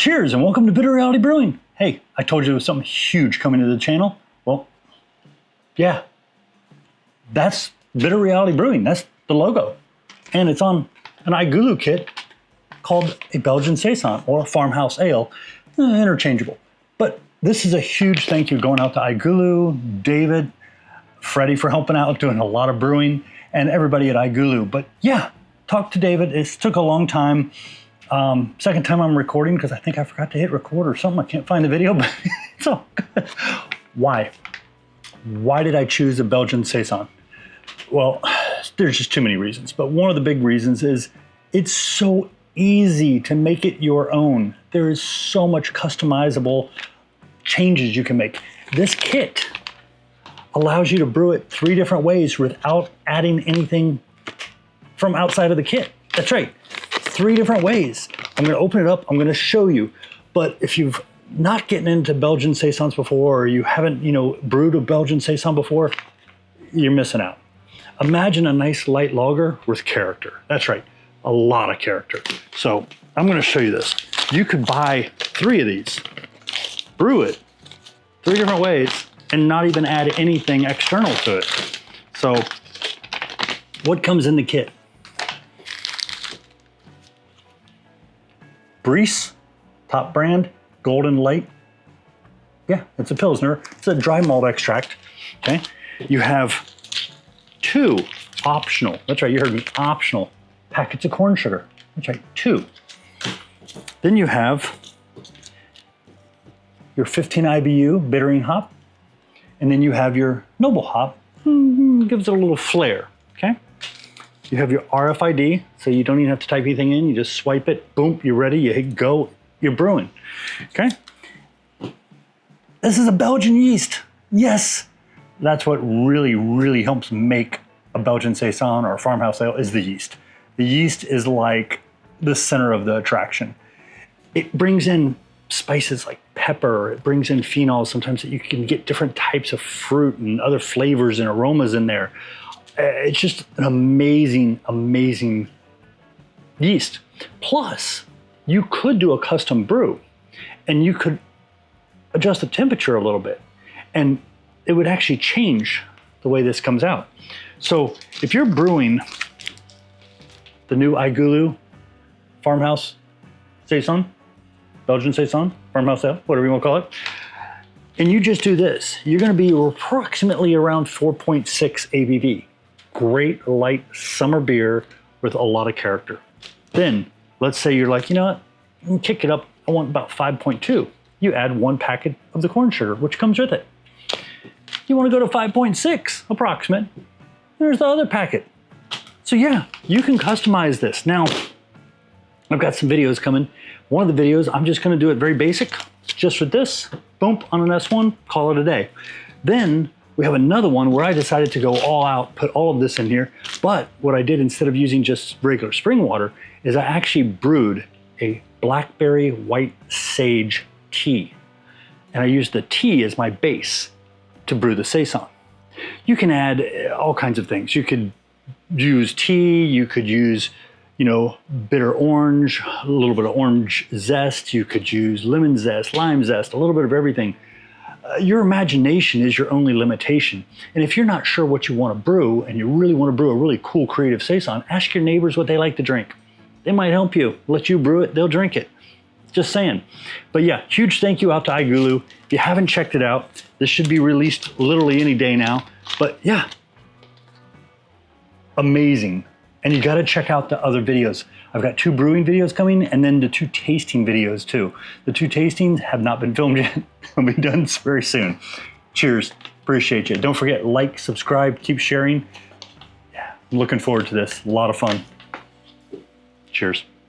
Cheers and welcome to Bitter Reality Brewing. Hey, I told you there was something huge coming to the channel. Well, yeah, that's Bitter Reality Brewing. That's the logo. And it's on an iGulu kit called a Belgian Saison or a Farmhouse Ale, interchangeable. But this is a huge thank you going out to iGulu, David, Freddie for helping out, doing a lot of brewing, and everybody at iGulu. But yeah, talk to David. It took a long time. Second time I'm recording because I think I forgot to hit record or something. I can't find the video, but it's all good. Why? Why did I choose a Belgian Saison? Well, there's just too many reasons, but one of the big reasons is it's so easy to make it your own. There is so much customizable changes you can make. This kit allows you to brew it 3 different ways without adding anything from outside of the kit. That's right. 3 different ways. I'm going to open it up. I'm going to show you. But if you've not getting into Belgian Saisons before, or you haven't, brewed a Belgian Saison before, you're missing out. Imagine a nice light lager with character. That's right. A lot of character. So I'm going to show you this. You could buy 3 of these, brew it 3 different ways, and not even add anything external to it. So what comes in the kit? Briess, top brand, Golden Light. Yeah, it's a Pilsner. It's a dry malt extract, okay? You have 2 optional, that's right, you heard me, optional packets of corn sugar. That's right, 2. Then you have your 15 IBU bittering hop, and then you have your noble hop, gives it a little flair, okay? You have your RFID, so you don't even have to type anything in. You just swipe it, boom, you're ready, you hit go, you're brewing, okay? This is a Belgian yeast. Yes, that's what really, really helps make a Belgian Saison or a Farmhouse Ale is the yeast. The yeast is like the center of the attraction. It brings in spices like pepper, it brings in phenols, sometimes that you can get different types of fruit and other flavors and aromas in there. It's just an amazing, amazing yeast. Plus, you could do a custom brew and you could adjust the temperature a little bit and it would actually change the way this comes out. So if you're brewing the new iGulu Farmhouse Saison, Belgian Saison, Farmhouse Ale, whatever you want to call it, and you just do this, you're going to be approximately around 4.6 ABV. Great light summer beer with a lot of character. Then let's say you're like, you know what, I'm gonna kick it up, I want about 5.2. You add 1 packet of the corn sugar, which comes with it. You want to go to 5.6 approximate, there's the other packet. So yeah, you can customize this. Now, I've got some videos coming. One of the videos, I'm just going to do it very basic, just with this, boom, on an S1, call it a day. Then we have another one where I decided to go all out, put all of this in here. But what I did instead of using just regular spring water is I actually brewed a blackberry white sage tea. And I used the tea as my base to brew the Saison. You can add all kinds of things. You could use tea, you could use, bitter orange, a little bit of orange zest, you could use lemon zest, lime zest, a little bit of everything. Your imagination is your only limitation. And if you're not sure what you want to brew and you really want to brew a really cool creative Saison, ask your neighbors what they like to drink. They might help you. Let you brew it, they'll drink it. Just saying. But yeah, huge thank you out to iGulu. If you haven't checked it out, this should be released literally any day now. But yeah, amazing. And you got to check out the other videos. I've got 2 brewing videos coming and then the 2 tasting videos too. The 2 tastings have not been filmed yet. They'll be done very soon. Cheers. Appreciate you. Don't forget, like, subscribe, keep sharing. Yeah, I'm looking forward to this. A lot of fun. Cheers.